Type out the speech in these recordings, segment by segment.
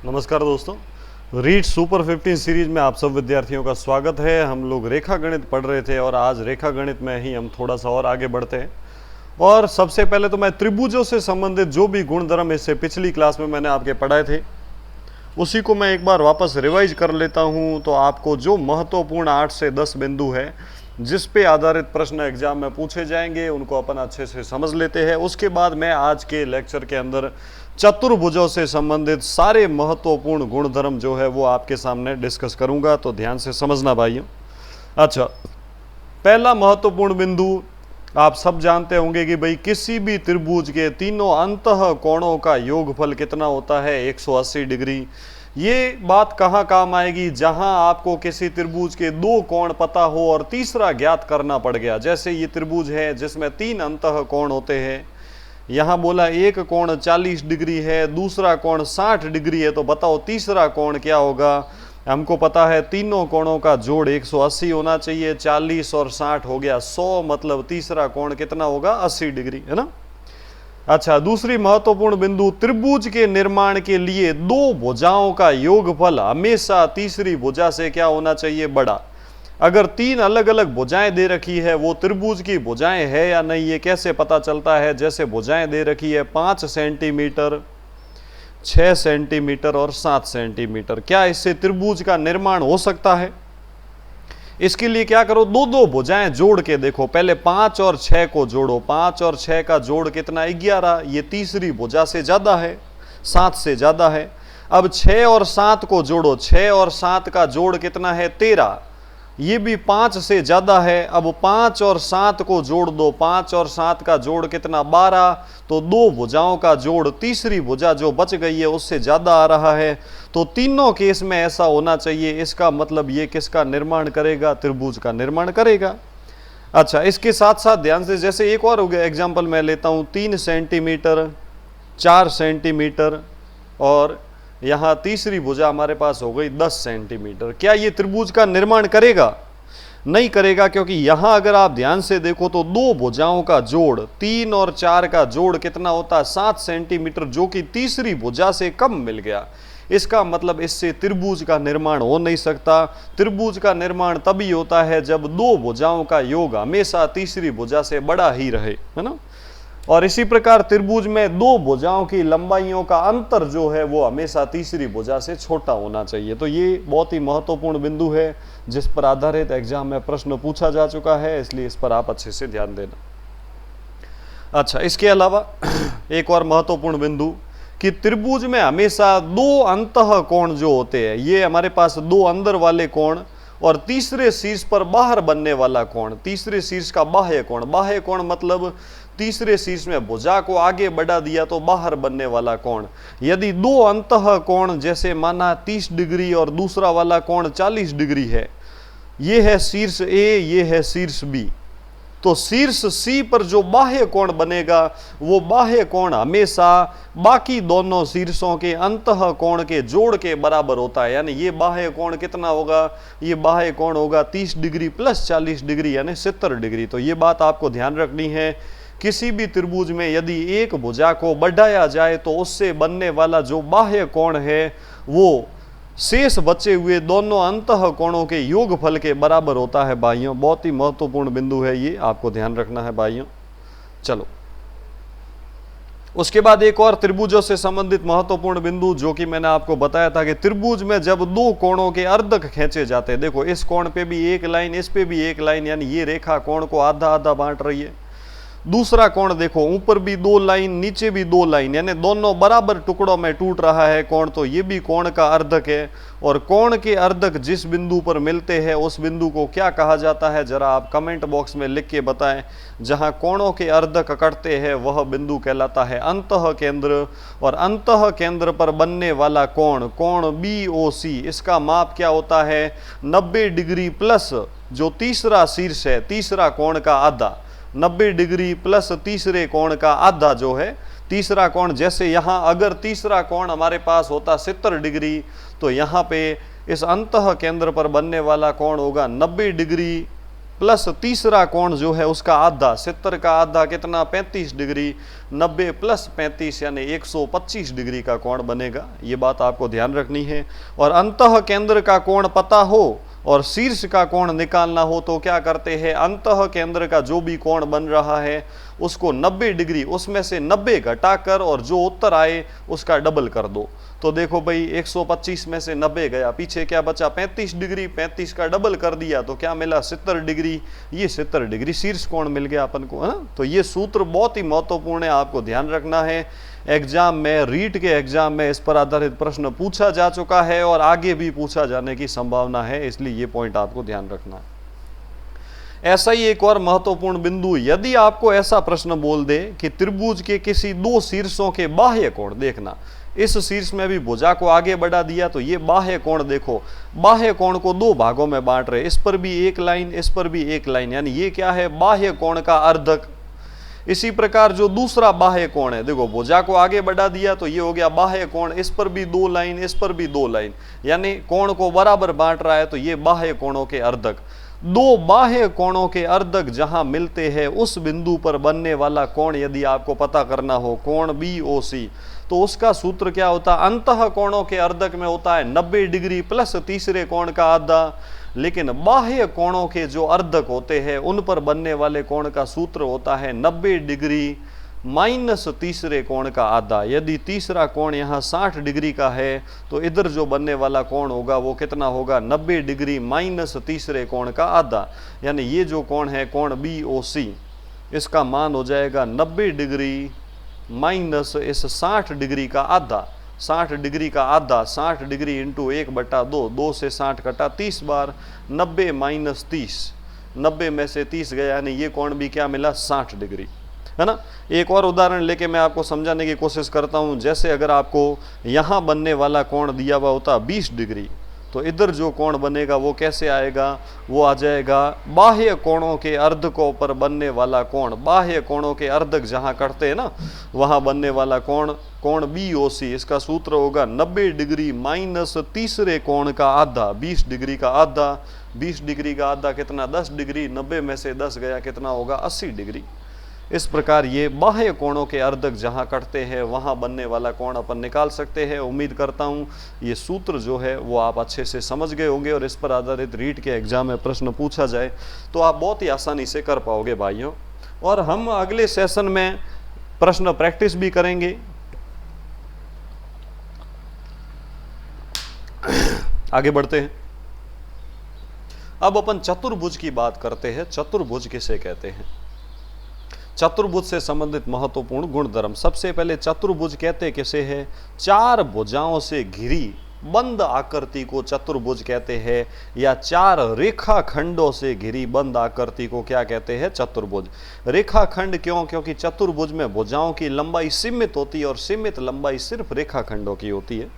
नमस्कार दोस्तों, read super 15 series में आप सब विद्यार्थियों का स्वागत है। हम लोग रेखा गणित पढ़ रहे थे और आज रेखा गणित में ही हम थोड़ा सा और आगे बढ़ते हैं। और सबसे पहले तो मैं त्रिभुजों से संबंधित जो भी गुणधर्म इससे पिछली क्लास में मैंने आपके पढ़ाए थे उसी को मैं एक बार वापस रिवाइज कर लेता हूं। तो आपको जो महत्वपूर्ण 8 से 10 बिंदु है जिस पे आधारित प्रश्न एग्जाम में पूछे जाएंगे उनको अपन अच्छे से समझ लेते हैं। उसके बाद मैं आज के लेक्चर के अंदर चतुर्भुजों से संबंधित सारे महत्वपूर्ण गुणधर्म जो है वो आपके सामने डिस्कस करूंगा, तो ध्यान से समझना भाइयों। अच्छा, पहला महत्वपूर्ण बिंदु आप सब जानते होंगे कि भाई किसी भी त्रिभुज के तीनों अंतः कोणों का योगफल कितना होता है, 180 डिग्री। ये बात कहाँ काम आएगी? जहां आपको किसी त्रिभुज के दो कोण पता हो और तीसरा ज्ञात करना पड़ गया। जैसे ये त्रिभुज है जिसमें तीन अंतः कोण होते हैं। यहाँ बोला एक कोण 40 डिग्री है, दूसरा कोण 60 डिग्री है, तो बताओ तीसरा कोण क्या होगा? हमको पता है तीनों कोणों का जोड़ 180 होना चाहिए। 40 और 60 हो गया 100, मतलब तीसरा कोण कितना होगा? 80 डिग्री, है ना। अच्छा, दूसरी महत्वपूर्ण बिंदु, त्रिभुज के निर्माण के लिए दो भुजाओं का योगफल हमेशा तीसरी भुजा से क्या होना चाहिए? बड़ा। अगर तीन अलग अलग भुजाएं दे रखी है, वो त्रिभुज की भुजाएं है या नहीं, ये कैसे पता चलता है? जैसे भुजाएं दे रखी है 5 सेंटीमीटर, 6 सेंटीमीटर और 7 सेंटीमीटर, क्या इससे त्रिभुज का निर्माण हो सकता है? इसके लिए क्या करो, दो दो भुजाएं जोड़ के देखो। पहले 5 और 6 को जोड़ो, 5 और 6 का जोड़ कितना? 11। ये तीसरी भुजा से ज्यादा है, 7 से ज्यादा है। अब 6 और 7 को जोड़ो, 6 और 7 का जोड़ कितना है? 13। ये भी 5 से ज्यादा है। अब 5 और 7 को जोड़ दो, 5 और 7 का जोड़ कितना? 12। तो दो भुजाओं का जोड़, तीसरी भुजा जो बच गई है उससे ज्यादा आ रहा है। तो तीनों केस में ऐसा होना चाहिए। इसका मतलब ये किसका निर्माण करेगा? त्रिभुज का निर्माण करेगा। अच्छा, इसके साथ साथ ध्यान से, जैसे एक और एग्जाम्पल मैं लेता हूं, 3 सेंटीमीटर, 4 सेंटीमीटर और यहाँ तीसरी भुजा हमारे पास हो गई 10 सेंटीमीटर। क्या ये त्रिभुज का निर्माण करेगा? नहीं करेगा, क्योंकि यहां अगर आप ध्यान से देखो तो दो भुजाओं का जोड़, 3 और 4 का जोड़ कितना होता है? 7 सेंटीमीटर, जो कि तीसरी भुजा से कम मिल गया। इसका मतलब इससे त्रिभुज का निर्माण हो नहीं सकता। त्रिभुज का निर्माण तभी होता है जब दो भुजाओं का योग हमेशा तीसरी भुजा से बड़ा ही रहे, है ना। और इसी प्रकार त्रिभुज में दो भुजाओं की लंबाइयों का अंतर जो है वो हमेशा तीसरी भुजा से छोटा होना चाहिए। तो ये बहुत ही महत्वपूर्ण बिंदु है जिस पर आधारित एग्जाम में प्रश्न पूछा जा चुका है, इसलिए इस पर आप अच्छे से ध्यान देना। अच्छा, इसके अलावा एक और महत्वपूर्ण बिंदु कि त्रिभुज में हमेशा दो अंतः कोण जो होते हैं, ये हमारे पास दो अंदर वाले कोण और तीसरे शीर्ष पर बाहर बनने वाला कोण, तीसरे शीर्ष का बाह्य कोण। बाह्य कोण मतलब तीसरे शीर्ष में भुजा को आगे बढ़ा दिया तो बाहर बनने वाला कोण। यदि दो अंतः कोण, जैसे माना 30 डिग्री और दूसरा वाला कोण 40 डिग्री है, ये है शीर्ष ए, ये है शीर्ष बी, तो शीर्ष सी पर जो बाह्य कोण बनेगा वो बाह्य कोण हमेशा बाकी दोनों शीर्षों के अंतः कोण के जोड़ के बराबर होता है। यानी ये बाह्य कोण कितना होगा? ये बाह्य कोण होगा 30 डिग्री प्लस 40 डिग्री यानी 70 डिग्री। तो ये बात आपको ध्यान रखनी है। किसी भी त्रिभुज में यदि एक भुजा को बढ़ाया जाए तो उससे बनने वाला जो बाह्य कोण है वो शेष बचे हुए दोनों अंतः कोणों के योगफल के बराबर होता है भाइयों। बहुत ही महत्वपूर्ण बिंदु है, ये आपको ध्यान रखना है भाइयों। चलो, उसके बाद एक और त्रिभुजों से संबंधित महत्वपूर्ण बिंदु जो कि मैंने आपको बताया था कि त्रिभुज में जब दो कोणों के अर्धक खींचे जाते हैं, देखो इस कोण पे भी एक लाइन, इस पे भी एक लाइन, यानी ये रेखा कोण को आधा आधा बांट रही है। दूसरा कोण देखो, ऊपर भी दो लाइन, नीचे भी दो लाइन, यानी दोनों बराबर टुकड़ों में टूट रहा है कोण, तो ये भी कोण का अर्धक है। और कोण के अर्धक जिस बिंदु पर मिलते हैं उस बिंदु को क्या कहा जाता है? जरा आप कमेंट बॉक्स में लिख के बताएं। जहां कोणों के अर्धक कटते हैं वह बिंदु कहलाता है अंतः केंद्र। और अंतः केंद्र पर बनने वाला कोण, कोण BOC, इसका माप क्या होता है? 90 डिग्री प्लस जो तीसरा शीर्ष है, तीसरा कोण का आधा, 90 डिग्री प्लस तीसरे कोण का आधा जो है तीसरा कोण। जैसे यहाँ अगर तीसरा कोण हमारे पास होता 70 डिग्री, तो यहाँ पे इस अंतः केंद्र पर बनने वाला कोण होगा 90 डिग्री प्लस तीसरा कोण जो है उसका आधा, 70 का आधा कितना 35 डिग्री, 90 प्लस 35 यानी 125 डिग्री का कोण बनेगा। ये बात आपको ध्यान रखनी है। और अंतः केंद्र का कोण पता हो और शीर्ष का कोण निकालना हो तो क्या करते हैं, अंतः केंद्र का जो भी कोण बन रहा है उसको 90 डिग्री, उसमें से 90 घटाकर और जो उत्तर आए उसका डबल कर दो। तो देखो भाई 125 में से 90 गया, पीछे क्या बचा 35 डिग्री, 35 का डबल कर दिया तो क्या मिला 70 डिग्री, ये 70 डिग्री शीर्ष कोण मिल गया अपन को, है ना। तो ये सूत्र बहुत ही महत्वपूर्ण है, आपको ध्यान रखना है। एग्जाम में, रीट के एग्जाम में इस पर आधारित प्रश्न पूछा जा चुका है और आगे भी पूछा जाने की संभावना है, इसलिए ये पॉइंट आपको ध्यान रखना है। ऐसा ही एक और महत्वपूर्ण बिंदु, यदि आपको ऐसा प्रश्न बोल दे कि त्रिभुज के किसी दो शीर्षों के बाह्य कोण देखना, इस शीर्ष में भी भुजा को आगे बढ़ा दिया तो ये बाह्य कोण देखो, बाह्य कोण को दो भागों में बांट रहे, इस पर भी एक लाइन, इस पर भी एक लाइन, यानी ये क्या है बाह्य कोण का अर्धक। इसी प्रकार जो दूसरा बाह्य कोण है, देखो भुजा को आगे बढ़ा दिया तो ये हो गया बाह्य कोण, इस पर भी दो लाइन, इस पर भी दो लाइन, यानी कोण को बराबर बांट रहा है, तो ये बाह्य कोणों के अर्धक। दो बाह्य कोणों के अर्धक जहां मिलते हैं उस बिंदु पर बनने वाला कोण यदि आपको पता करना हो, कोण BOC, तो उसका सूत्र क्या होता है, अंतः कोणों के अर्धक में होता है 90 डिग्री प्लस तीसरे कोण का आधा, लेकिन बाह्य कोणों के जो अर्धक होते हैं उन पर बनने वाले कोण का सूत्र होता है 90 डिग्री माइनस तीसरे कोण का आधा। यदि तीसरा कोण यहाँ 60 डिग्री का है तो इधर जो बनने वाला कोण होगा वो कितना होगा 90 डिग्री माइनस तीसरे कोण का आधा, यानी ये जो कोण है कोण BOC, इसका मान हो जाएगा 90 डिग्री माइनस इस 60 डिग्री का आधा। 60 डिग्री का आधा, 60 डिग्री इंटू 1/2, 2 से 60 कटा 30 बार, 90 माइनस 30, 90 में से 30 गया, यानी ये कोण भी क्या मिला 60 डिग्री, है ना। एक और उदाहरण लेके मैं आपको समझाने की कोशिश करता हूं। जैसे अगर आपको यहां बनने वाला कोण दिया हुआ होता 20 डिग्री, तो इधर जो कोण बनेगा वो कैसे आएगा, वो आ जाएगा बाह्य कोणों के अर्धकों पर बनने वाला कोण, बाह्य कोणों के अर्धक जहां कटते हैं ना वहां बनने वाला कोण, कोण BOC, इसका सूत्र होगा 90 डिग्री माइनस तीसरे कोण का आधा, 20 डिग्री का आधा, 20 डिग्री का आधा कितना 10 डिग्री, 90 में से 10 गया कितना होगा 80 डिग्री। इस प्रकार ये बाह्य कोणों के अर्धक जहां कटते हैं वहां बनने वाला कोण अपन निकाल सकते हैं। उम्मीद करता हूं ये सूत्र जो है वो आप अच्छे से समझ गए होंगे और इस पर आधारित रीट के एग्जाम में प्रश्न पूछा जाए तो आप बहुत ही आसानी से कर पाओगे भाइयों। और हम अगले सेशन में प्रश्न प्रैक्टिस भी करेंगे। आगे बढ़ते हैं। अब अपन चतुर्भुज की बात करते हैं। चतुर्भुज किसे कहते हैं, चतुर्भुज से संबंधित महत्वपूर्ण गुण धर्म। सबसे पहले चतुर्भुज कहते किसे हैं, चार भुजाओं से घिरी बंद आकृति को चतुर्भुज कहते हैं, या चार रेखाखंडों से घिरी बंद आकृति को क्या कहते हैं, चतुर्भुज। रेखाखंड क्यों, क्योंकि चतुर्भुज में भुजाओं की लंबाई सीमित होती है और सीमित लंबाई सिर्फ रेखाखंडों की होती है।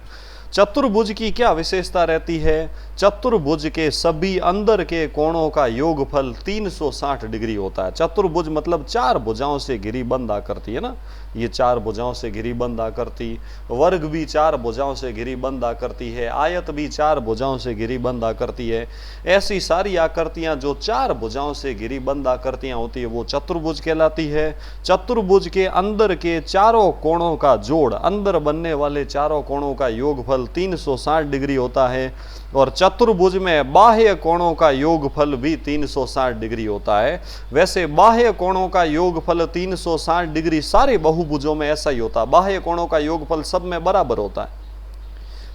चतुर्भुज की क्या विशेषता रहती है, चतुर्भुज के सभी अंदर के कोणों का योगफल 360 डिग्री होता है। चतुर्भुज मतलब चार भुजाओं से घिरी बंद आकृति, है ना, ये चार भुजाओं से घिरी बंद आकृति। वर्ग भी चार भुजाओं से घिरी बंद आकृति है, आयत भी चार भुजाओं से घिरी बंद आकृति है। ऐसी सारी आकृतियां जो चार भुजाओं से घिरी बंद आकृतियां होती है वो चतुर्भुज कहलाती है। चतुर्भुज के अंदर के चारों कोणों का जोड़, अंदर बनने वाले चारों कोणों का योगफल 360 डिग्री होता है, और चतुर्भुज में बाह्य कोणों का योगफल भी 360 डिग्री होता है। वैसे बाह्य कोणों का योगफल 360 डिग्री सारे बहुभुजों में ऐसा ही होता है, बाह्य कोणों का योगफल सब में बराबर होता है।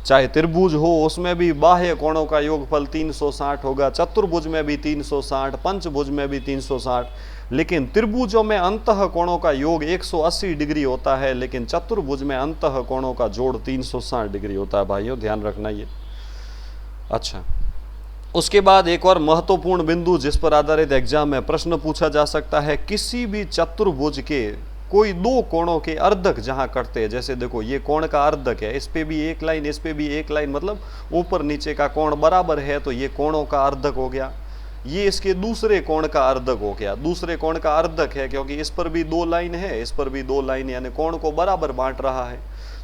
चाहे त्रिभुज हो उसमें भी बाह्य कोणों का योगफल 360 होगा, चतुर्भुज में भी 360, पंचभुज में भी 360, लेकिन त्रिभुजों में अंतः कोणों का योग 180 डिग्री होता है, लेकिन चतुर्भुज में अंतः कोणों का जोड़ 360 डिग्री होता है। भाइयों ध्यान रखना ये। अच्छा, उसके बाद एक और महत्वपूर्ण बिंदु जिस पर आधारित एग्जाम में प्रश्न पूछा जा सकता है, किसी भी चतुर्भुज के कोई दो कोणों के अर्धक जहां कटते हैं, जैसे देखो ये कोण का अर्धक है, इस पे भी एक लाइन, इस पे भी एक लाइन, मतलब ऊपर नीचे का कोण बराबर है, तो ये कोणों का अर्धक हो गया। ये इसके दूसरे कोण का अर्धक हो गया, दूसरे कोण का अर्धक है क्योंकि इस पर भी दो लाइन है, इस पर भी दो लाइन, यानी कोण को बराबर बांट रहा है।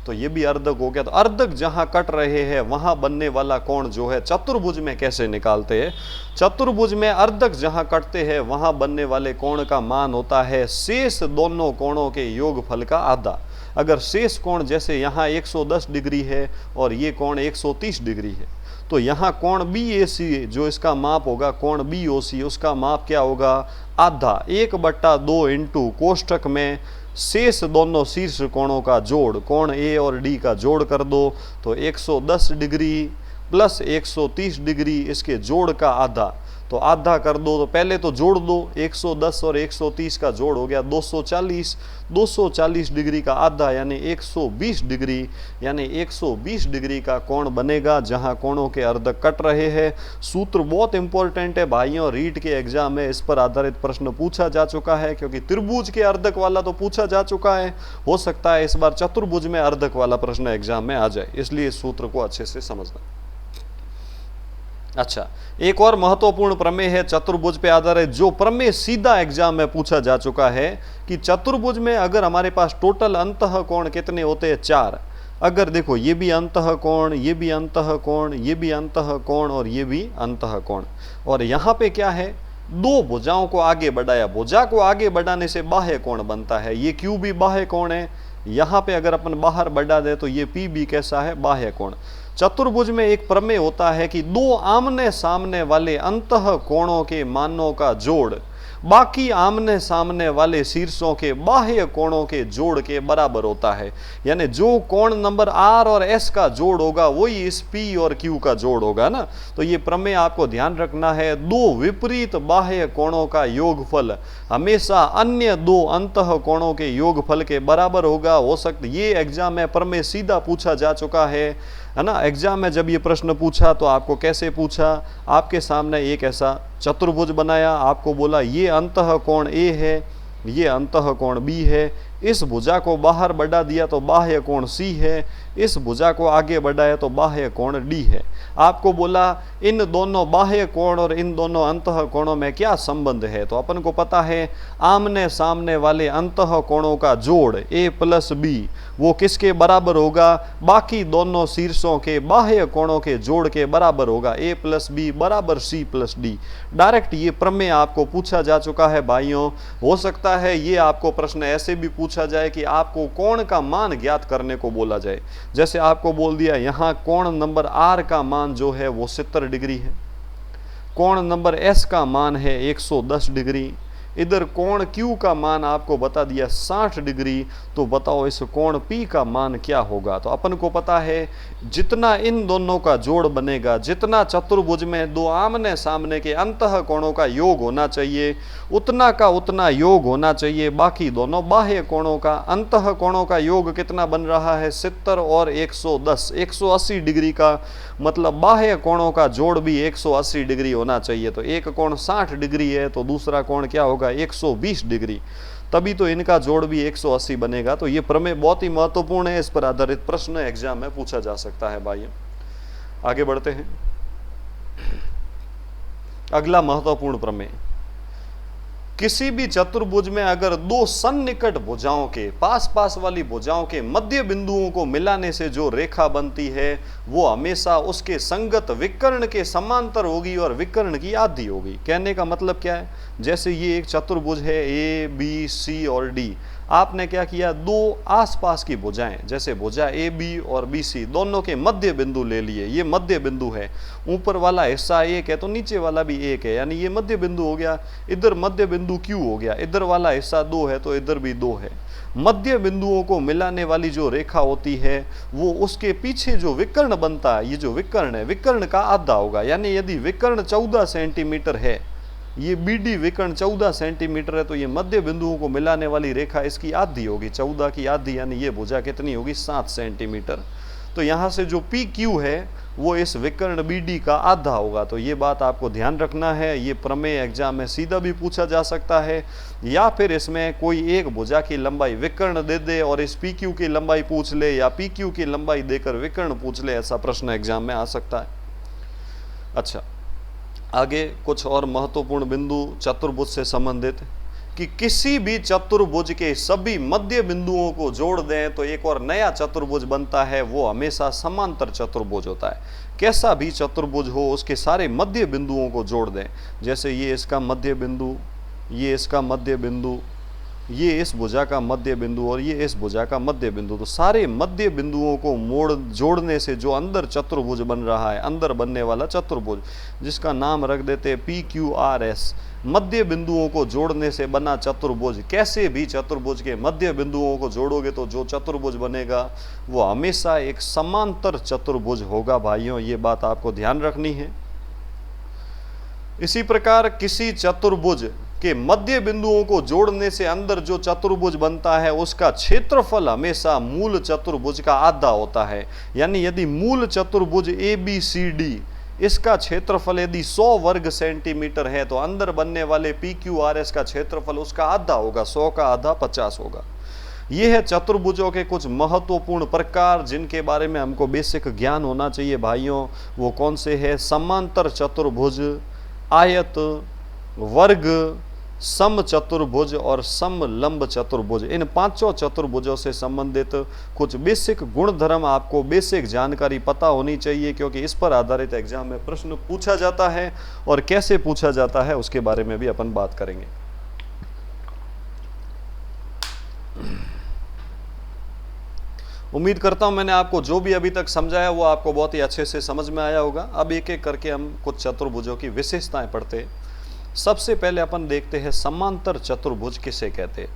तो ये भी अर्धक हो गया। तो अर्धक जहां कट रहे हैं वहां बनने वाला कोण जो है चतुर्भुज में कैसे निकालते हैं? चतुर्भुज में अर्धक जहां कटते हैं वहां बनने वाले कोण का मान होता है शेष दोनों कोणों के योगफल का आधा। अगर शेष कोण जैसे यहाँ 110 डिग्री है और ये कोण 130 डिग्री है, तो यहाँ कोण BAC जो इसका माप होगा, कोण BOC उसका माप क्या होगा? आधा, 1/2 इंटू कोष्ठक में शेष दोनों शीर्ष कोणों का जोड़, कोण A और D का जोड़ कर दो, तो 110 डिग्री प्लस 130 डिग्री इसके जोड़ का आधा, तो आधा कर दो। तो पहले तो जोड़ दो, 110 और 130 का जोड़ हो गया 240, 240 डिग्री का आधा यानी 120 डिग्री, यानी 120 डिग्री का कोण बनेगा जहां कोणों के अर्धक कट रहे हैं। सूत्र बहुत इंपॉर्टेंट है भाइयों, रीट के एग्जाम में इस पर आधारित प्रश्न पूछा जा चुका है, क्योंकि त्रिभुज के अर्धक वाला तो पूछा जा चुका है, हो सकता है इस बार चतुर्भुज में अर्धक वाला प्रश्न एग्जाम में आ जाए, इसलिए इस सूत्र को अच्छे से समझना। अच्छा, एक और महत्वपूर्ण प्रमेय है चतुर्भुज पे आधारित, जो प्रमेय सीधा एग्जाम में पूछा जा चुका है कि चतुर्भुज में अगर हमारे पास टोटल अंतः कोण कितने होते हैं? 4। अगर देखो ये भी अंतः कोण, ये भी अंतः कोण, ये भी अंतः कोण और ये भी अंतः कोण, और यहाँ पे क्या है? दो भुजाओं को आगे बढ़ाया, भुजा को आगे बढ़ाने से बाह्य कोण बनता है, ये Q भी बाह्य कोण है। यहाँ पे अगर अपन बाहर बढ़ा दे तो ये P भी कैसा है? बाह्य कोण। चतुर्भुज में एक प्रमेय होता है कि दो आमने सामने वाले अंतः कोणों के मानों का जोड़ बाकी आमने सामने वाले शीर्षों के बाह्य कोणों के जोड़ के बराबर होता है। यानी जो कोण नंबर R और S का जोड़ होगा वही इस P और Q का जोड़ होगा ना। तो ये प्रमेय आपको ध्यान रखना है, दो विपरीत बाह्य कोणों का योगफल हमेशा अन्य दो अंतः कोणों के योगफल के बराबर होगा। हो सकता ये एग्जाम में प्रमेय सीधा पूछा जा चुका है ना। एग्जाम में जब ये प्रश्न पूछा तो आपको कैसे पूछा? आपके सामने एक ऐसा चतुर्भुज बनाया, आपको बोला ये अंतः कोण A है, ये अंतः कोण B है, इस भुजा को बाहर बढ़ा दिया तो बाह्य कोण C है, इस भुजा को आगे बढ़ाया तो बाह्य कोण D है। आपको बोला इन दोनों बाह्य कोण और इन दोनों अंतः कोणों में क्या संबंध है? तो अपन को पता है आमने सामने वाले अंतः कोणों का जोड़ A प्लस B वो किसके बराबर होगा? बाकी दोनों शीर्षों के बाह्य कोणों के जोड़ के बराबर होगा। A प्लस B बराबर C प्लस D। डायरेक्ट ये प्रमेय आपको पूछा जा चुका है भाइयों। हो सकता है ये आपको प्रश्न ऐसे भी पूछा जाए कि आपको कोण का मान ज्ञात करने को बोला जाए। जैसे आपको बोल दिया यहाँ कोण नंबर R का मान जो है वो 70 डिग्री है, कोण नंबर S का मान है 110 डिग्री, इधर कोण Q का मान आपको बता दिया 60 डिग्री, तो बताओ इस कोण P का मान क्या होगा? तो अपन को पता है जितना इन दोनों का जोड़ बनेगा, जितना चतुर्भुज में दो आमने सामने के अंतः कोणों का योग होना चाहिए उतना का उतना योग होना चाहिए बाकी दोनों बाह्य कोणों का। अंतः कोणों का योग कितना बन रहा है? 70 और 110, 180 डिग्री का, मतलब बाह्य कोणों का जोड़ भी 180 डिग्री होना चाहिए। तो एक कोण 60 डिग्री है तो दूसरा कोण क्या होगा? 120 डिग्री, तभी तो इनका जोड़ भी 180 बनेगा। तो ये प्रमेय बहुत ही महत्वपूर्ण है, इस पर आधारित प्रश्न एग्जाम में पूछा जा सकता है भाइयों। आगे बढ़ते हैं। अगला महत्वपूर्ण प्रमेय, किसी भी चतुर्भुज में अगर दो सन्निकट भुजाओं के पास पास वाली भुजाओं के मध्य बिंदुओं को मिलाने से जो रेखा बनती है वो हमेशा उसके संगत विकर्ण के समांतर होगी और विकर्ण की आधी होगी। कहने का मतलब क्या है? जैसे ये एक चतुर्भुज है A, B, C और D, आपने क्या किया? दो आसपास की भुजाएं, जैसे भुजा AB और BC दोनों के मध्य बिंदु ले लिए। ये मध्य बिंदु है, ऊपर वाला हिस्सा एक है तो नीचे वाला भी एक है, यानी ये मध्य बिंदु हो गया। इधर मध्य बिंदु Q हो गया, इधर वाला हिस्सा 2 है तो इधर भी 2 है। मध्य बिंदुओं को मिलाने वाली जो रेखा होती है वो उसके पीछे जो विकर्ण बनता है, ये जो विकर्ण है विकर्ण का आधा होगा। यानी यदि विकर्ण 14 सेंटीमीटर है, ये BD विकर्ण 14 सेंटीमीटर है, तो ये मध्य बिंदुओं को मिलाने वाली रेखा इसकी आधी होगी, 14 की आधी, यानी ये भुजा कितनी होगी? 7 सेंटीमीटर। तो यहाँ से जो PQ है वो इस विकर्ण BD का आधा होगा। तो ये बात आपको ध्यान रखना है। ये प्रमेय एग्जाम में सीधा भी पूछा जा सकता है, या फिर इसमें कोई एक भुजा की लंबाई विकर्ण दे दे और इस PQ की लंबाई पूछ ले, या PQ की लंबाई देकर विकर्ण पूछ ले, ऐसा प्रश्न एग्जाम में आ सकता है। अच्छा, आगे कुछ और महत्वपूर्ण बिंदु चतुर्भुज से संबंधित, कि किसी भी चतुर्भुज के सभी मध्य बिंदुओं को जोड़ दें तो एक और नया चतुर्भुज बनता है, वो हमेशा समांतर चतुर्भुज होता है। कैसा भी चतुर्भुज हो उसके सारे मध्य बिंदुओं को जोड़ दें, जैसे ये इसका मध्य बिंदु, ये इसका मध्य बिंदु, ये इस भुजा का मध्य बिंदु और ये इस भुजा का मध्य बिंदु, तो सारे मध्य बिंदुओं को जोड़ने से जो अंदर चतुर्भुज बन रहा है, अंदर बनने वाला चतुर्भुज, जिसका नाम रख देते हैं PQRS, मध्य बिंदुओं को जोड़ने से बना चतुर्भुज। कैसे भी चतुर्भुज के मध्य बिंदुओं को जोड़ोगे तो जो चतुर्भुज बनेगा वो हमेशा एक समांतर चतुर्भुज होगा भाइयों, ये बात आपको ध्यान रखनी है। इसी प्रकार किसी चतुर्भुज के मध्य बिंदुओं को जोड़ने से अंदर जो चतुर्भुज बनता है उसका क्षेत्रफल हमेशा मूल चतुर्भुज का आधा होता है। यानी यदि मूल चतुर्भुज ABCD इसका क्षेत्रफल यदि 100 वर्ग सेंटीमीटर है तो अंदर बनने वाले PQRS का क्षेत्रफल उसका आधा होगा, 100 का आधा 50 होगा। ये है चतुर्भुजों के कुछ महत्वपूर्ण प्रकार जिनके बारे में हमको बेसिक ज्ञान होना चाहिए भाइयों। वो कौन से है? समांतर चतुर्भुज, आयत, वर्ग, सम चतुर्भुज और समलंब चतुर्भुज। इन पांचों चतुर्भुजों से संबंधित कुछ बेसिक गुणधर्म आपको बेसिक जानकारी पता होनी चाहिए, क्योंकि इस पर आधारित एग्जाम में प्रश्न पूछा जाता है और कैसे पूछा जाता है उसके बारे में भी अपन बात करेंगे। उम्मीद करता हूं मैंने आपको जो भी अभी तक समझाया वो आपको बहुत ही अच्छे से समझ में आया होगा। अब एक एक करके हम कुछ चतुर्भुजों की विशेषताएं पढ़ते हैं। सबसे पहले अपन देखते हैं समांतर चतुर्भुज किसे कहते हैं।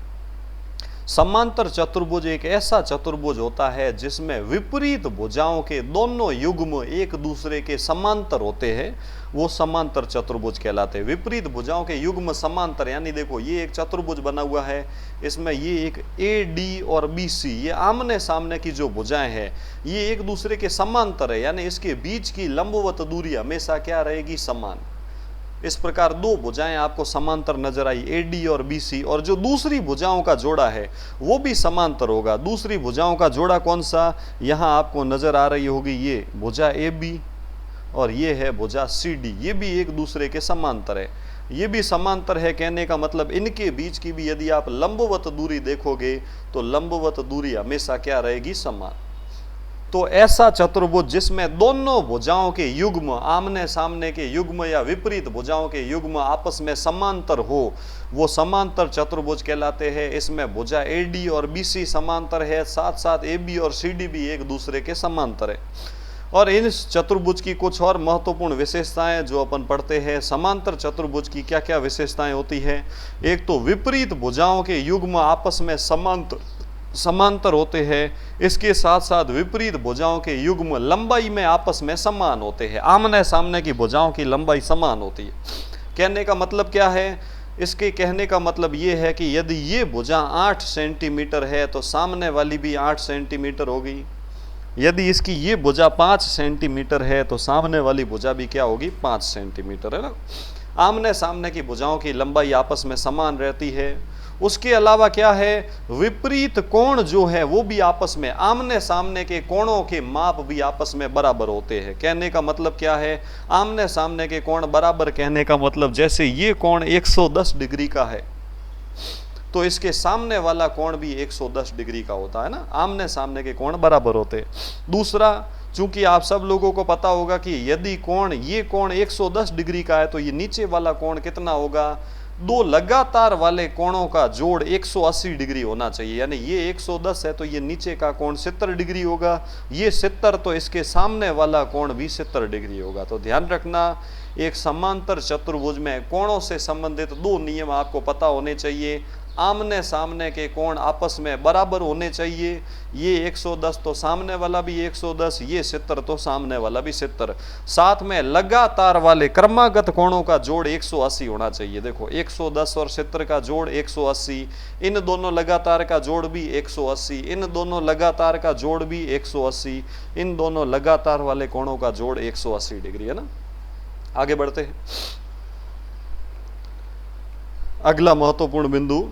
समांतर चतुर्भुज एक ऐसा चतुर्भुज होता है जिसमें विपरीत भुजाओं के दोनों युग्म एक दूसरे के समांतर होते हैं, वो समांतर चतुर्भुज कहलाते हैं। विपरीत भुजाओं के युग्म समांतर, यानी देखो ये एक चतुर्भुज बना हुआ है, इसमें ये एक AD और BC, ये आमने सामने की जो भुजाएं हैं ये एक दूसरे के समांतर है, यानी इसके बीच की लंबवत दूरी हमेशा क्या रहेगी? समान। इस प्रकार दो भुजाएं आपको समांतर नजर आई, AD और BC, और जो दूसरी भुजाओं का जोड़ा है वो भी समांतर होगा। दूसरी भुजाओं का जोड़ा कौन सा? यहां आपको नजर आ रही होगी, ये भुजा AB और ये है भुजा CD, ये भी एक दूसरे के समांतर है। ये भी समांतर है, कहने का मतलब इनके बीच की भी यदि आप लंबवत दूरी देखोगे तो लंबवत दूरी हमेशा क्या रहेगी? समान। तो ऐसा चतुर्भुज जिसमें दोनों भुजाओं के युग्म, आमने सामने के युग्म या विपरीत भुजाओं के युग्म आपस में समांतर हो, वो समांतर चतुर्भुज कहलाते हैं। इसमें भुजा AD और BC समांतर है, साथ साथ AB और CD भी एक दूसरे के समांतर है। और इन चतुर्भुज की कुछ और महत्वपूर्ण विशेषताएं जो अपन पढ़ते हैं। समांतर चतुर्भुज की क्या क्या विशेषताएं होती है? एक तो विपरीत भुजाओं के युग्म आपस में समांतर होते हैं। इसके साथ साथ विपरीत भुजाओं के युग्म लंबाई में आपस में समान होते हैं। आमने सामने की भुजाओं की लंबाई समान होती है। कहने का मतलब क्या है? इसके कहने का मतलब ये है कि यदि ये भुजा 8 सेंटीमीटर है तो सामने वाली भी 8 सेंटीमीटर होगी। यदि इसकी ये भुजा 5 सेंटीमीटर है तो सामने वाली भुजा भी क्या होगी? 5 सेंटीमीटर, है ना। आमने सामने की भुजाओं की लंबाई आपस में समान रहती है। उसके अलावा क्या है? विपरीत कोण जो है वो भी आपस में, आमने सामने के कोणों के माप भी आपस में बराबर होते हैं। कहने का मतलब क्या है? आमने सामने के कोण बराबर, कहने का मतलब जैसे ये कोण 110 डिग्री का है तो इसके सामने वाला कोण भी 110 डिग्री का होता है ना। आमने सामने के कोण बराबर होते हैं। दूसरा, चूंकि आप सब लोगों को पता होगा कि यदि कोण, ये कोण 110 डिग्री का है तो ये नीचे वाला कोण कितना होगा? दो लगातार वाले कोणों का जोड़ 180 डिग्री होना चाहिए। यानी ये 110 है तो ये नीचे का कोण 70 डिग्री होगा, ये 70 तो इसके सामने वाला कोण भी 70 डिग्री होगा। तो ध्यान रखना, एक समांतर चतुर्भुज में कोणों से संबंधित दो नियम आपको पता होने चाहिए। आमने सामने के कोण आपस में बराबर होने चाहिए। ये 110 तो सामने वाला भी 110, ये 70 तो सामने वाला भी 70। साथ में लगातार वाले क्रमागत कोणों का जोड़ 180 होना चाहिए। देखो 110 और 70 का जोड़ 180, इन दोनों लगातार का जोड़ भी 180, इन दोनों लगातार का जोड़ भी 180, इन दोनों लगातार वाले कोणों का जोड़ 180 डिग्री, है ना। आगे बढ़ते हैं। अगला महत्वपूर्ण बिंदु,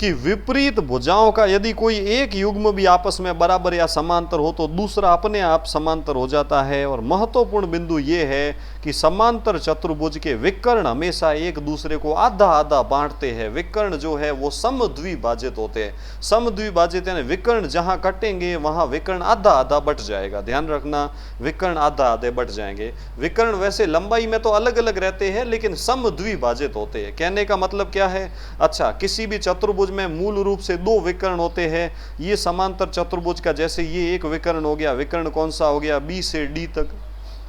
कि विपरीत भुजाओं का यदि कोई एक युग्म भी आपस में बराबर या समांतर हो तो दूसरा अपने आप समांतर हो जाता है। और महत्वपूर्ण बिंदु ये है कि समांतर चतुर्भुज के विकर्ण हमेशा एक दूसरे को आधा आधा बांटते हैं। विकर्ण जो है वो समद्विभाजित होते हैं। समद्विभाजित यानी विकर्ण जहां कटेंगे वहां विकर्ण आधा आधा बट जाएगा। ध्यान रखना, विकर्ण आधा आधे बट जाएंगे। विकर्ण वैसे लंबाई में तो अलग अलग रहते हैं लेकिन समद्विभाजित होते हैं। कहने का मतलब क्या है? अच्छा, किसी भी चतुर्भुज में मूल रूप से दो विकर्ण होते हैं। ये समांतर चतुर्भुज का जैसे ये एक विकर्ण हो गया, विकर्ण कौन सा हो गया? बी से डी तक।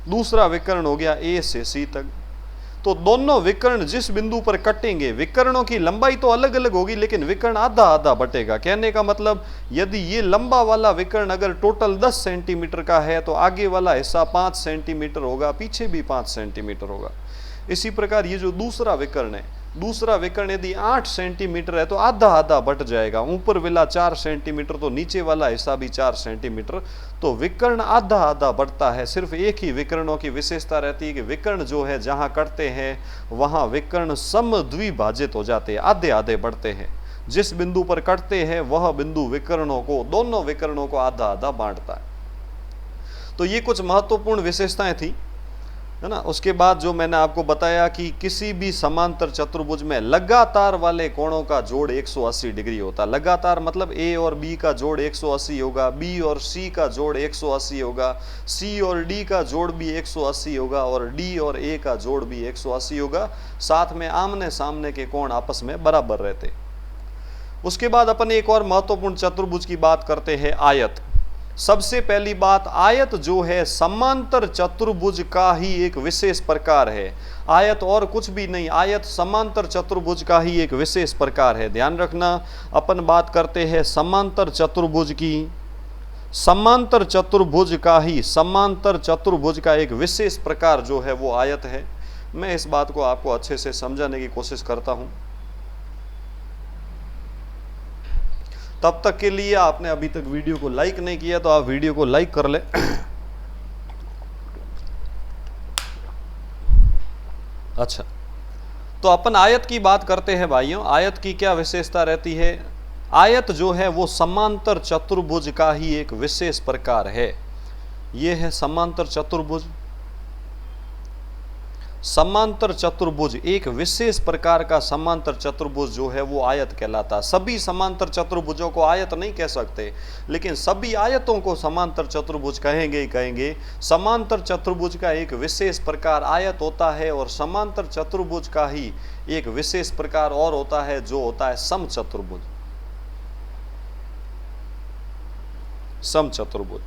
दूसरा विकर्ण हो गया ए से सी तक। तो दोनों विकर्ण जिस बिंदु पर कटेंगे, विकर्णों की लंबाई तो अलग अलग होगी लेकिन विकर्ण आधा आधा बटेगा। कहने का मतलब यदि ये लंबा वाला विकर्ण अगर टोटल 10 सेंटीमीटर का है तो आगे वाला हिस्सा 5 सेंटीमीटर होगा, पीछे भी 5 सेंटीमीटर होगा। इसी प्रकार ये जो दूसरा विकर्ण है, दूसरा विकर्ण यदि 8 सेंटीमीटर है तो आधा आधा बट जाएगा। ऊपर वाला 4 सेंटीमीटर तो नीचे वाला हिस्सा भी 4 सेंटीमीटर। तो विकर्ण आधा आधा बढ़ता है। सिर्फ एक ही विकर्णों की विशेषता रहती है कि विकर्ण जो है जहां कटते हैं वहां विकर्ण समद्विभाजित हो जाते हैं, आधे आधे बढ़ते हैं। जिस बिंदु पर कटते हैं वह बिंदु विकर्णों को, दोनों विकर्णों को आधा आधा बांटता है। तो ये कुछ महत्वपूर्ण विशेषताएं थी, है ना। उसके बाद जो मैंने आपको बताया कि किसी भी समांतर चतुर्भुज में लगातार वाले कोणों का जोड़ 180 डिग्री होता है। लगातार मतलब ए और बी का जोड़ 180 होगा, बी और सी का जोड़ 180 होगा, सी और डी का जोड़ भी 180 होगा और डी और ए का जोड़ भी 180 होगा। साथ में आमने सामने के कोण आपस में बराबर रहते। उसके बाद अपन एक और महत्वपूर्ण चतुर्भुज की बात करते हैं, आयत। सबसे पहली बात, आयत जो है समांतर चतुर्भुज का ही एक विशेष प्रकार है। आयत और कुछ भी नहीं, आयत समांतर चतुर्भुज का ही एक विशेष प्रकार है। ध्यान रखना, अपन बात करते हैं समांतर चतुर्भुज की। समांतर चतुर्भुज का ही, समांतर चतुर्भुज का एक विशेष प्रकार जो है वो आयत है। मैं इस बात को आपको अच्छे से समझाने की कोशिश करता हूं। तब तक के लिए आपने अभी तक वीडियो को लाइक नहीं किया तो आप वीडियो को लाइक कर ले। अच्छा, तो अपन आयत की बात करते हैं भाइयों। आयत की क्या विशेषता रहती है? आयत जो है वो समांतर चतुर्भुज का ही एक विशेष प्रकार है। ये है समांतर चतुर्भुज। समांतर चतुर्भुज एक विशेष प्रकार का समांतर चतुर्भुज जो है वो आयत कहलाता है। सभी समांतर चतुर्भुजों को आयत नहीं कह सकते, लेकिन सभी आयतों को समांतर चतुर्भुज कहेंगे ही कहेंगे। समांतर चतुर्भुज का एक विशेष प्रकार आयत होता है और समांतर चतुर्भुज का ही एक विशेष प्रकार और होता है जो होता है समचतुर्भुज। समचतुर्भुज।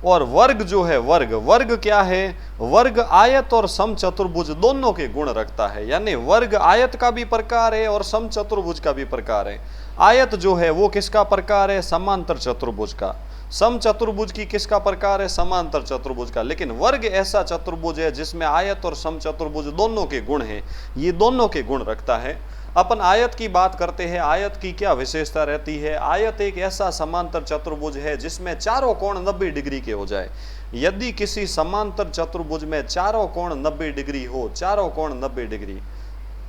और वर्ग जो है, वर्ग क्या है? वर्ग आयत और समचतुर्भुज दोनों के गुण रखता है। यानी वर्ग आयत का भी प्रकार है और समचतुर्भुज का भी प्रकार है। आयत जो है वो किसका प्रकार है? समांतर चतुर्भुज का। समचतुर्भुज की किसका प्रकार है? समांतर चतुर्भुज का। लेकिन वर्ग ऐसा चतुर्भुज है जिसमें आयत और समचतुर्भुज दोनों के गुण हैं। ये दोनों के गुण रखता है। अपन आयत की बात करते हैं। आयत की क्या विशेषता रहती है? आयत एक ऐसा समांतर चतुर्भुज है जिसमें चारों कोण 90 डिग्री के हो जाए। यदि किसी समांतर चतुर्भुज में चारों कोण 90 डिग्री हो, चारों कोण 90 डिग्री,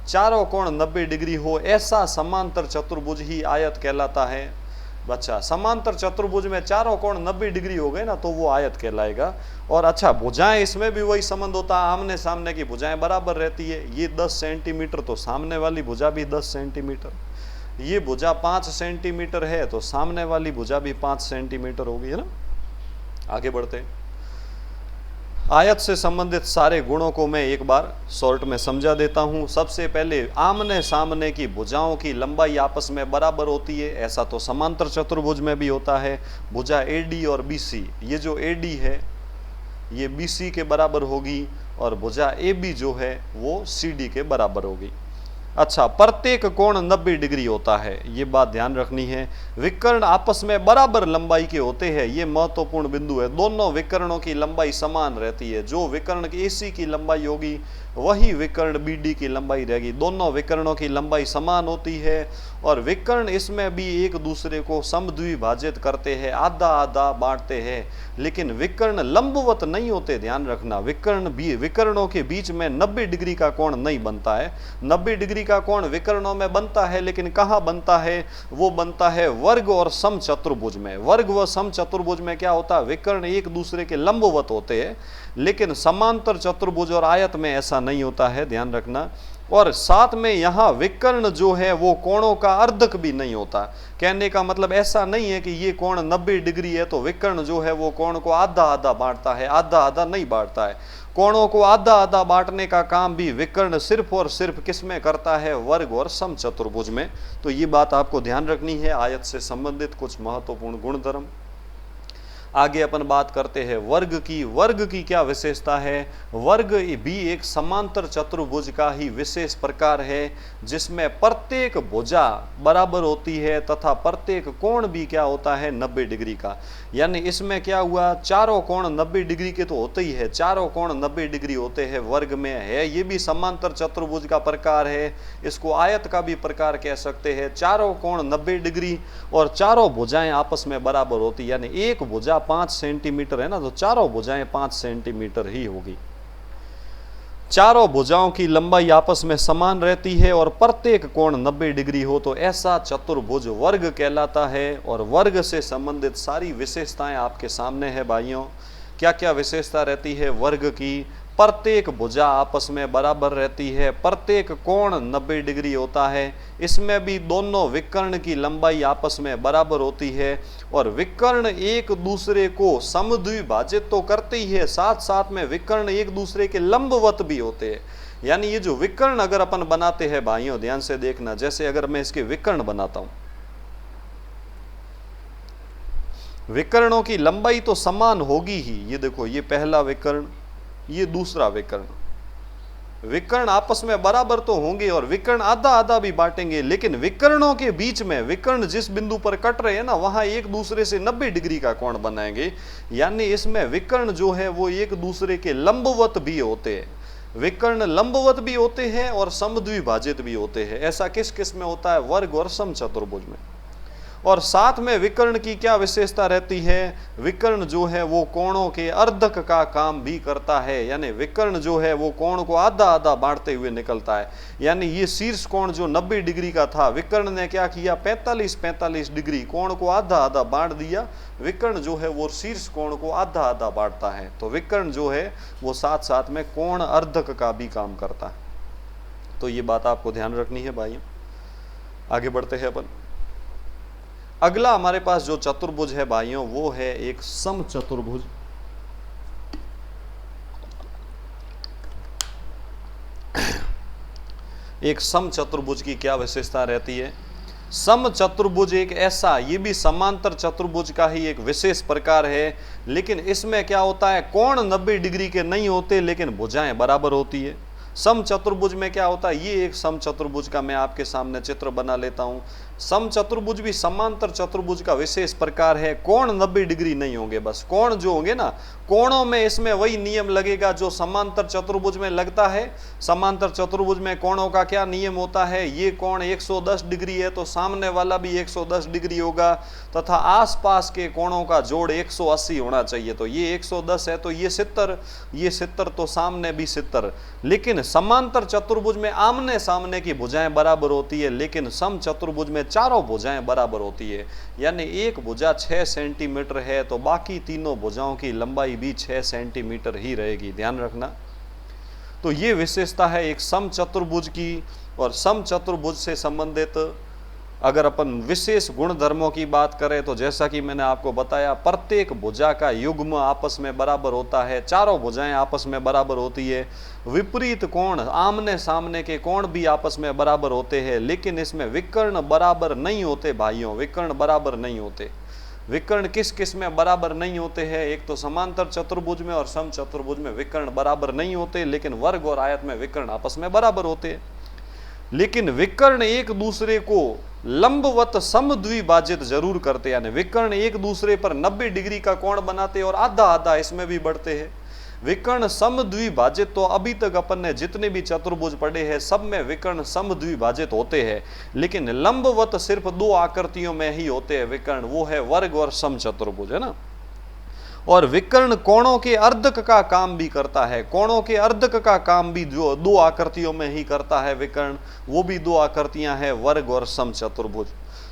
चारों कोण 90 डिग्री हो, ऐसा समांतर चतुर्भुज ही आयत कहलाता है। अच्छा, समांतर चतुर्भुज में चारों कोण 90 डिग्री हो गए ना तो वो आयत कहलाएगा। और अच्छा, भुजाएं, इसमें भी वही संबंध होता है, आमने सामने की भुजाएं बराबर रहती है। ये 10 सेंटीमीटर तो सामने वाली भुजा भी 10 सेंटीमीटर। ये भुजा 5 सेंटीमीटर है तो सामने वाली भुजा भी 5 सेंटीमीटर होगी, है ना। आगे बढ़ते हैं। आयत से संबंधित सारे गुणों को मैं एक बार शॉर्ट में समझा देता हूं। सबसे पहले, आमने सामने की भुजाओं की लंबाई आपस में बराबर होती है। ऐसा तो समांतर चतुर्भुज में भी होता है। भुजा AD और BC, ये जो AD है ये BC के बराबर होगी और भुजा AB जो है वो CD के बराबर होगी। अच्छा, प्रत्येक कोण 90 डिग्री होता है, ये बात ध्यान रखनी है। विकर्ण आपस में बराबर लंबाई के होते हैं, ये महत्वपूर्ण बिंदु है। दोनों विकर्णों की लंबाई समान रहती है। जो विकर्ण की AC की लंबाई होगी वही विकर्ण BD की लंबाई रहेगी। दोनों विकर्णों की लंबाई समान होती है और विकर्ण इसमें भी एक दूसरे को समद्विभाजित करते हैं, आधा आधा बांटते हैं, लेकिन विकर्ण लंबवत नहीं होते। ध्यान रखना, विकर्णों के बीच में 90 डिग्री का कोण नहीं बनता है। 90 डिग्री का कोण विकर्णों में बनता है, लेकिन कहाँ बनता है? वो बनता है वर्ग और समचतुर्भुज में। वर्ग व समचतुर्भुज में क्या होता है? विकर्ण एक दूसरे के लंबवत होते हैं, लेकिन समांतर चतुर्भुज और आयत में ऐसा नहीं होता है, ध्यान रखना। और साथ में यहाँ विकर्ण जो है वो कोणों का अर्धक भी नहीं होता। कहने का मतलब ऐसा नहीं है कि ये कोण 90 डिग्री है तो विकर्ण जो है वो कोण को आधा आधा बांटता है, आधा आधा नहीं बांटता है। कोणों को आधा आधा बांटने का काम भी विकर्ण सिर्फ और सिर्फ किस में करता है? वर्ग और समचतुर्भुज में। तो ये बात आपको ध्यान रखनी है, आयत से संबंधित कुछ महत्वपूर्ण गुणधर्म। आगे अपन बात करते हैं वर्ग की। वर्ग की क्या विशेषता है? वर्ग भी एक समांतर चतुर्भुज का ही विशेष प्रकार है, जिसमें प्रत्येक भुजा बराबर होती है तथा प्रत्येक कोण भी क्या होता है? 90 डिग्री का। यानी इसमें क्या हुआ? चारों कोण 90 डिग्री के तो होते ही है, चारों कोण 90 डिग्री होते हैं वर्ग में है। ये भी समांतर चतुर्भुज का प्रकार है, इसको आयत का भी प्रकार कह सकते हैं। चारों कोण 90 डिग्री और चारों भुजाएं आपस में बराबर होती, यानी एक भुजा 5 सेंटीमीटर है ना, तो चारों भुजाएं 5 सेंटीमीटर ही होगी। चारों भुजाओं की लंबाई आपस में समान रहती है और प्रत्येक कोण 90 डिग्री हो तो ऐसा चतुर्भुज वर्ग कहलाता है। और वर्ग से संबंधित सारी विशेषताएं आपके सामने है भाइयों। क्या क्या विशेषता रहती है वर्ग की? प्रत्येक भुजा आपस में बराबर रहती है, प्रत्येक कोण 90 डिग्री होता है, इसमें भी दोनों विकर्ण की लंबाई आपस में बराबर होती है, और विकर्ण एक दूसरे को समद्विभाजित तो करते ही है, साथ साथ में विकर्ण एक दूसरे के लंबवत भी होते हैं। यानी ये जो विकर्ण अगर अपन बनाते हैं भाइयों, ध्यान से देखना, जैसे अगर मैं इसके विकर्ण बनाता हूं, विकर्णों की लंबाई तो समान होगी ही। ये देखो, ये पहला विकर्ण, ये दूसरा विकर्ण, विकर्ण आपस में बराबर तो होंगे और विकर्ण आधा आधा भी बांटेंगे, लेकिन विकर्णों के बीच में विकर्ण जिस बिंदु पर कट रहे हैं ना, वहां एक दूसरे से 90 डिग्री का कोण बनाएंगे। यानी इसमें विकर्ण जो है वो एक दूसरे के लंबवत भी होते हैं। विकर्ण लंबवत भी होते हैं और समद्विभाजित भी होते हैं। ऐसा किस किस में होता है? वर्ग और समचतुर्भुज में। और साथ में विकर्ण की क्या विशेषता रहती है? विकर्ण जो है वो कोणों के अर्धक का काम भी करता है। यानी विकर्ण जो है वो कोण को आधा आधा बांटते हुए निकलता है। यानी ये शीर्ष कोण जो 90 डिग्री का था, विकर्ण ने क्या किया? 45 डिग्री कोण को आधा आधा बांट दिया। विकर्ण जो है वो शीर्ष कोण को आधा आधा बांटता है। तो विकर्ण जो है वो साथ साथ में कोण अर्धक का भी काम करता है। तो ये बात आपको ध्यान रखनी है भाइयों। आगे बढ़ते हैं अपन। अगला हमारे पास जो चतुर्भुज है भाइयों, वो है एक समचतुर्भुज। एक समचतुर्भुज की क्या विशेषता रहती है? समचतुर्भुज एक ऐसा, ये भी समांतर चतुर्भुज का ही एक विशेष प्रकार है, लेकिन इसमें क्या होता है? कोण 90 डिग्री के नहीं होते, लेकिन भुजाएं बराबर होती है। समचतुर्भुज में क्या होता है? ये एक समचतुर्भुज का मैं आपके सामने चित्र बना लेता हूं। समचतुर्भुज भी समांतर चतुर्भुज का विशेष प्रकार है। कोण 90 डिग्री नहीं होंगे, बस कोण जो होंगे ना, कोणों में इसमें वही नियम लगेगा जो समांतर चतुर्भुज में लगता है। समांतर चतुर्भुज में कोणों का क्या नियम होता है? ये कोण 110 डिग्री है तो सामने वाला भी 110 डिग्री होगा, तथा आसपास के कोणों का जोड़ 180 होना चाहिए। तो ये 110 है तो ये 70, ये 70 तो सामने भी 70। लेकिन समांतर चतुर्भुज में आमने सामने की भुजाएं बराबर होती है, लेकिन समचतुर्भुज में चारों भुजाएं बराबर होती है। यानी एक भुजा 6 सेंटीमीटर है तो बाकी तीनों भुजाओं की लंबाई भी 6 सेंटीमीटर ही रहेगी, ध्यान रखना। तो ये विशेषता है एक समचतुर्भुज की। और समचतुर्भुज से संबंधित अगर अपन विशेष गुण धर्मों की बात करें तो जैसा कि मैंने आपको बताया, प्रत्येक भुजा का युग्म आपस में बराबर होता है, चारों भुजाएं आपस में बराबर होती है। विपरीत कोण, आमने सामने के कोण भी आपस में बराबर होते हैं, लेकिन इसमें विकर्ण बराबर नहीं होते भाइयों, विकर्ण बराबर नहीं होते। विकर्ण किस किस में बराबर नहीं होते हैं? एक तो समांतर चतुर्भुज में और समचतुर्भुज में विकर्ण बराबर नहीं होते, लेकिन वर्ग और आयत में विकर्ण आपस में बराबर होते हैं। लेकिन विकर्ण एक दूसरे को लंबवत समद्विभाजित जरूर करते, यानी विकर्ण एक दूसरे पर 90 डिग्री का कोण बनाते और आधा आधा इसमें भी बढ़ते हैं। विकर्ण समद्विभाजित, तो अभी तक अपन ने जितने भी चतुर्भुज पढ़े हैं सब में विकर्ण समद्विभाजित होते हैं, लेकिन लंबवत सिर्फ दो आकृतियों में ही होते हैं विकर्ण, वो है वर्ग और समचतुर्भुज, है ना। और विकर्ण कोणों के अर्धक का काम भी करता है, कोणों के अर्धक का काम भी जो दो आकृतियों में ही करता है विकर्ण, वो भी दो आकृतियां हैं वर्ग और समचतुर्भुज।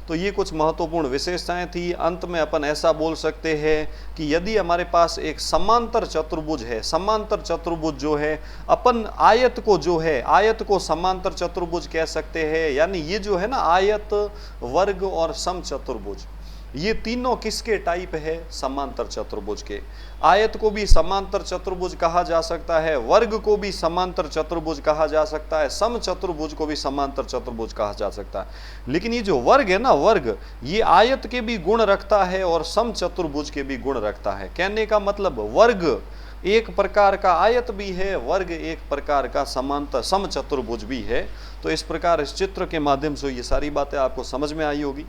तो ये कुछ महत्वपूर्ण विशेषताएं थी। अंत में अपन ऐसा बोल सकते हैं कि यदि हमारे पास एक समांतर चतुर्भुज है, समांतर चतुर्भुज जो है, अपन आयत को जो है, आयत को समांतर चतुर्भुज कह सकते हैं, यानी ये जो है ना आयत, वर्ग और समचतुर्भुज, ये तीनों किसके टाइप है? समांतर चतुर्भुज के। आयत को भी समांतर चतुर्भुज कहा जा सकता है, वर्ग को भी समांतर चतुर्भुज कहा जा सकता है, समचतुर्भुज को भी समांतर चतुर्भुज कहा जा सकता है। लेकिन ये जो वर्ग है ना, वर्ग, ये आयत के भी गुण रखता है और समचतुर्भुज के भी गुण रखता है। कहने का मतलब वर्ग एक प्रकार का आयत भी है, वर्ग एक प्रकार का समांतर समचतुर्भुज भी है। तो इस प्रकार इस चित्र के माध्यम से ये सारी बातें आपको समझ में आई होगी।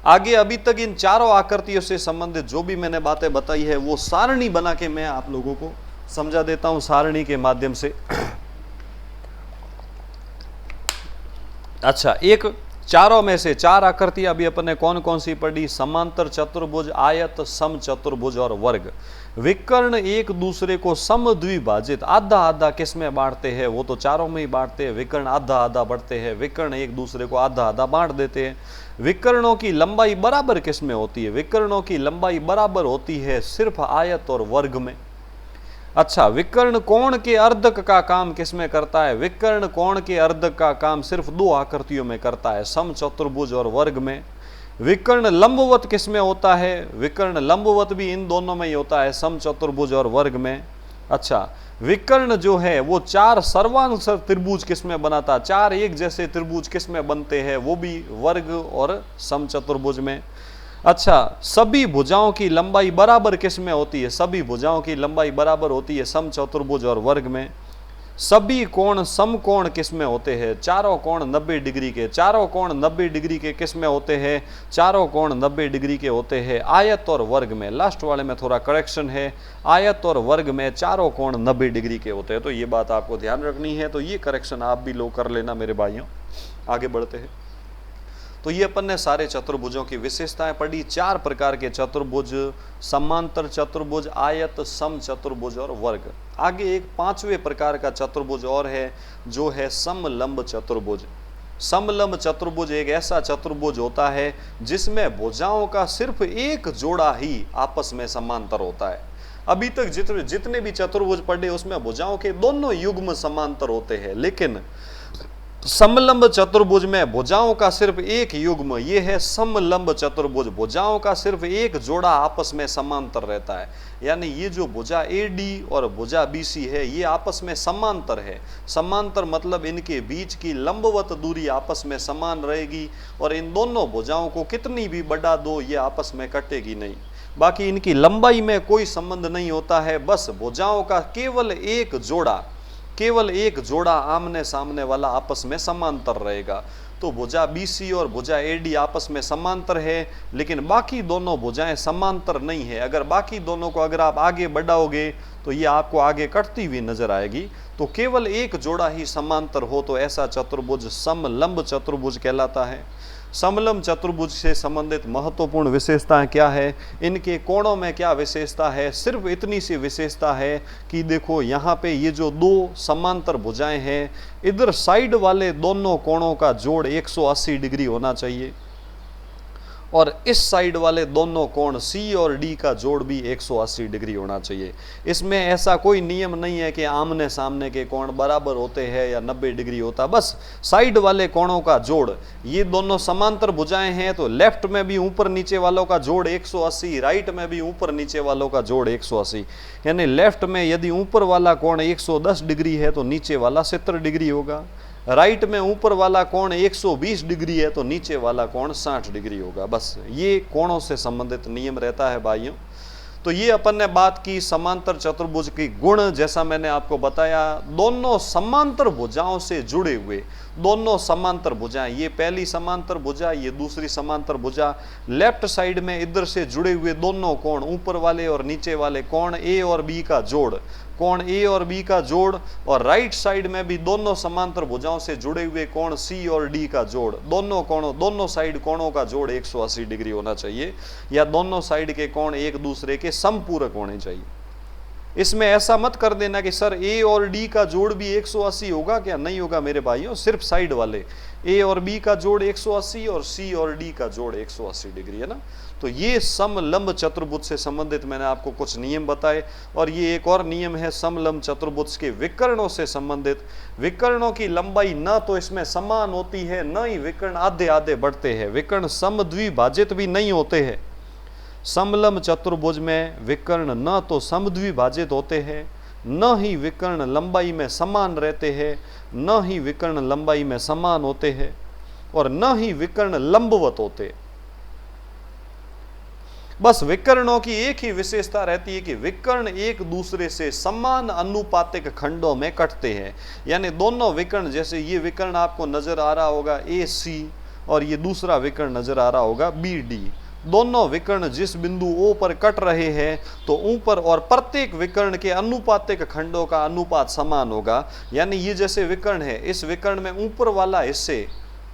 आगे अभी तक इन चारों आकृतियों से संबंधित जो भी मैंने बातें बताई है वो सारणी बना के मैं आप लोगों को समझा देता हूं सारणी के माध्यम से। अच्छा, एक चारों में से चार आकृतियां अभी अपन ने कौन कौन सी पढ़ी? समांतर चतुर्भुज, आयत, समचतुर्भुज और वर्ग। विकर्ण एक दूसरे को समद्विभाजित आधा आधा किस में बांटते हैं? वो तो चारों में ही बांटते हैं। विकर्ण आधा आधा बढ़ते हैं, विकर्ण एक दूसरे को आधा आधा बांट देते हैं। विकर्णों की लंबाई बराबर किस में होती है? विकर्णों की लंबाई बराबर होती है सिर्फ आयत और वर्ग में। अच्छा, विकर्ण कोण के अर्धक का काम किस में करता है? विकर्ण कोण के अर्धक का काम सिर्फ दो आकृतियों में करता है, समचतुर्भुज और वर्ग में। विकर्ण लंबवत किस में होता है? विकर्ण लंबवत भी इन दोनों में ही होता है, समचतुर्भुज और वर्ग में। अच्छा, विकर्ण जो है वो चार सर्वांश त्रिभुज किस में बनाता है? चार एक जैसे त्रिभुज किस में बनते हैं? वो भी वर्ग और समचतुर्भुज में। अच्छा, सभी भुजाओं की लंबाई बराबर किस में होती है? सभी भुजाओं की लंबाई बराबर होती है समचतुर्भुज और वर्ग में। सभी कोण समकोण किस में होते हैं? चारों कोण 90 डिग्री के। चारों कोण 90 डिग्री के किस में होते हैं? चारों कोण 90 डिग्री के होते हैं आयत और वर्ग में। लास्ट वाले में थोड़ा करेक्शन है, आयत और वर्ग में चारों कोण 90 डिग्री के होते हैं। तो ये बात आपको ध्यान रखनी है, तो ये करेक्शन आप भी लो कर लेना मेरे भाइयों। आगे बढ़ते हैं। तो ये अपन ने सारे चतुर्भुजों की विशेषताएं पढ़ी। चार प्रकार के चतुर्भुज, समांतर चतुर्भुज, आयत, समचतुर्भुज और वर्ग। आगे एक पांचवें प्रकार का चतुर्भुज और है, जो है समलंब चतुर्भुज। समलंब चतुर्भुज एक ऐसा चतुर्भुज होता है जिसमें भुजाओं का सिर्फ एक जोड़ा ही आपस में समांतर होता है। अभी तक जितने भी चतुर्भुज पढ़े उसमें भुजाओं के दोनों युग्म समांतर होते हैं, लेकिन समलंब चतुर्भुज में भुजाओं का सिर्फ एक युग्म, ये है समलंब चतुर्भुज। भुजाओं का सिर्फ एक जोड़ा आपस में समांतर रहता है, यानी ये जो भुजा AD और भुजा BC है ये आपस में समांतर है। समांतर मतलब इनके बीच की लंबवत दूरी आपस में समान रहेगी, और इन दोनों भुजाओं को कितनी भी बढ़ा दो ये आपस में कटेगी नहीं। बाकी इनकी लंबाई में कोई संबंध नहीं होता है, बस भुजाओं का केवल एक जोड़ा आमने सामने वाला आपस में समांतर रहेगा। तो भुजा BC और भुजा AD आपस में समांतर है, लेकिन बाकी दोनों भुजाएं समांतर नहीं है। अगर बाकी दोनों को अगर आप आगे बढ़ाओगे तो ये आपको आगे कटती हुई नजर आएगी। तो केवल एक जोड़ा ही समांतर हो तो ऐसा चतुर्भुज समलंब चतुर्भुज कहलाता है। समलंब चतुर्भुज से संबंधित महत्वपूर्ण विशेषताएं क्या है? इनके कोणों में क्या विशेषता है? सिर्फ इतनी सी विशेषता है कि देखो यहाँ पे ये जो दो समांतर भुजाएं हैं, इधर साइड वाले दोनों कोणों का जोड़ 180 डिग्री होना चाहिए, और इस साइड वाले दोनों कोण C और D का जोड़ भी 180 डिग्री होना चाहिए। इसमें ऐसा कोई नियम नहीं है कि आमने सामने के कोण बराबर होते हैं या 90 डिग्री होता, बस साइड वाले कोणों का जोड़। ये दोनों समांतर भुजाएं हैं तो लेफ्ट में भी ऊपर नीचे वालों का जोड़ 180, राइट में भी ऊपर नीचे वालों का जोड़ 180। यानी लेफ्ट में यदि ऊपर वाला कोण 110 डिग्री है तो नीचे वाला 70 डिग्री होगा। राइट में ऊपर वाला कोण 120 डिग्री है तो नीचे वाला कोण 60 डिग्री होगा। बस ये कोणों से संबंधित नियम रहता है भाइयों। तो ये अपन ने बात की समांतर चतुर्भुज की गुण। जैसा मैंने आपको बताया, दोनों समांतर भुजाओं से जुड़े हुए, दोनों समांतर भुजाएं, ये पहली समांतर भुजा, ये दूसरी समांतर भुजा। लेफ्ट साइड में इधर से जुड़े हुए दोनों कोण, ऊपर वाले और नीचे वाले कोण ए और बी का जोड़, कोण ए और बी का जोड़। और राइट साइड में भी दोनों समांतर भुजाओं से जुड़े हुए कोण सी और डी का जोड़। दोनों कोणों, दोनों साइड कोणों का जोड़ 180 डिग्री होना चाहिए, या दोनों साइड के कोण एक दूसरे के समपूरक होने चाहिए। इसमें ऐसा मत कर देना कि सर ए और डी का जोड़ भी 180 होगा क्या, नहीं होगा मेरे भाइयों, सिर्फ साइड वाले। ए और बी का जोड़ 180 और सी और डी का जोड़ 180 डिग्री है ना। तो ये समलंब चतुर्भुज से संबंधित मैंने आपको कुछ नियम बताए। और ये एक और नियम है समलंब चतुर्भुज के विकर्णों से संबंधित। विकर्णों की लंबाई न तो इसमें समान होती है, न ही विकर्ण आधे आधे बढ़ते हैं। विकर्ण समद्विभाजित भी नहीं होते हैं। समलंब चतुर्भुज में विकर्ण न तो समद्विभाजित होते हैं, न ही विकर्ण लंबाई में समान रहते हैं, न ही विकर्ण लंबाई में समान होते हैं, और न ही विकर्ण लंबवत होते। बस विकर्णों की एक ही विशेषता रहती है कि विकर्ण एक दूसरे से समान अनुपातिक खंडों में कटते हैं। यानी दोनों विकर्ण, जैसे ये विकर्ण आपको नजर आ रहा होगा AC, और ये दूसरा विकर्ण नजर आ रहा होगा BD। दोनों विकर्ण जिस बिंदु O पर कट रहे हैं, तो ऊपर और प्रत्येक विकर्ण के अनुपातिक खंडों का अनुपात समान होगा। यानी ये जैसे विकर्ण है, इस विकर्ण में ऊपर वाला हिस्से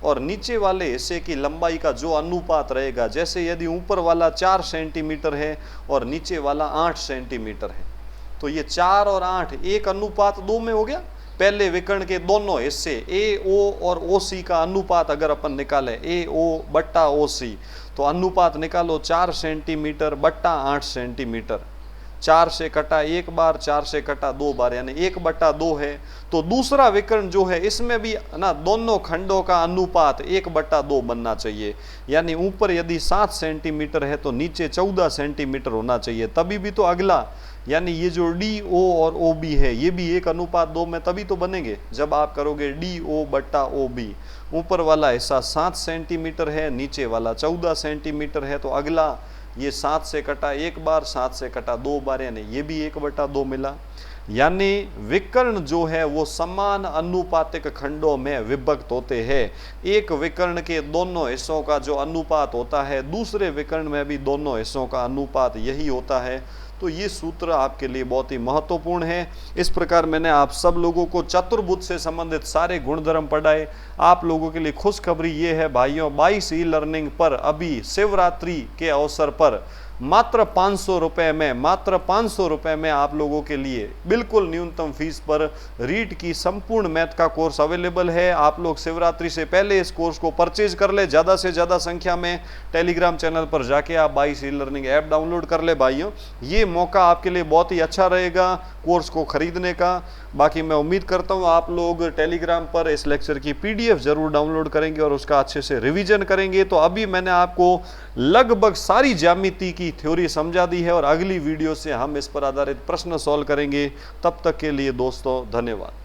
और नीचे वाले हिस्से की लंबाई का जो अनुपात रहेगा, जैसे यदि ऊपर वाला 4 सेंटीमीटर है और नीचे वाला 8 सेंटीमीटर है, तो ये 4 और 8 1 अनुपात 2 में हो गया। पहले विकर्ण के दोनों हिस्से AO और OC का अनुपात अगर अपन निकालें, AO बट्टा OC, तो अनुपात निकालो 4 सेंटीमीटर बट्टा 8 सेंटीमीटर। 4 से कटा एक बार, 4 से कटा 2 बार, यानी 1/2 है। तो दूसरा विकर्ण जो है, इसमें भी ना दोनों खंडों का अनुपात 1/2 बनना चाहिए। यानी ऊपर यदि 7 सेंटीमीटर है तो नीचे 14 सेंटीमीटर होना चाहिए, तभी भी तो अगला, यानी ये जो DO और OB है, ये भी 1/2 में तभी तो बनेंगे जब आप करोगे DO बट्टा OB। ऊपर वाला हिस्सा 7 सेंटीमीटर है, नीचे वाला 14 सेंटीमीटर है, तो अगला ये 7 से कटा एक बार, 7 से कटा 2 बार, यानी ये भी 1/2 मिला। यानी विकर्ण जो है वो समान अनुपातिक खंडों में विभक्त होते हैं। एक विकर्ण के दोनों हिस्सों का जो अनुपात होता है, दूसरे विकर्ण में भी दोनों हिस्सों का अनुपात यही होता है। तो ये सूत्र आपके लिए बहुत ही महत्वपूर्ण है। इस प्रकार मैंने आप सब लोगों को चतुर्भुज से संबंधित सारे गुणधर्म पढ़ाए। आप लोगों के लिए खुशखबरी ये है भाइयों, 22 ई-लर्निंग पर अभी शिवरात्रि के अवसर पर मात्र 500 रुपये में, मात्र 500 रुपये में आप लोगों के लिए बिल्कुल न्यूनतम फीस पर रीट की संपूर्ण मैथ का कोर्स अवेलेबल है। आप लोग शिवरात्रि से पहले इस कोर्स को परचेज कर ले। ज़्यादा से ज़्यादा संख्या में टेलीग्राम चैनल पर जाके आप 22 ई-लर्निंग ऐप डाउनलोड कर ले भाइयों। ये मौका आपके लिए बहुत ही अच्छा रहेगा कोर्स को खरीदने का। बाकी मैं उम्मीद करता हूँ आप लोग टेलीग्राम पर इस लेक्चर की PDF ज़रूर डाउनलोड करेंगे और उसका अच्छे से रिवीजन करेंगे। तो अभी मैंने आपको लगभग सारी ज्यामिति की थ्योरी समझा दी है और अगली वीडियो से हम इस पर आधारित प्रश्न सॉल्व करेंगे। तब तक के लिए दोस्तों धन्यवाद।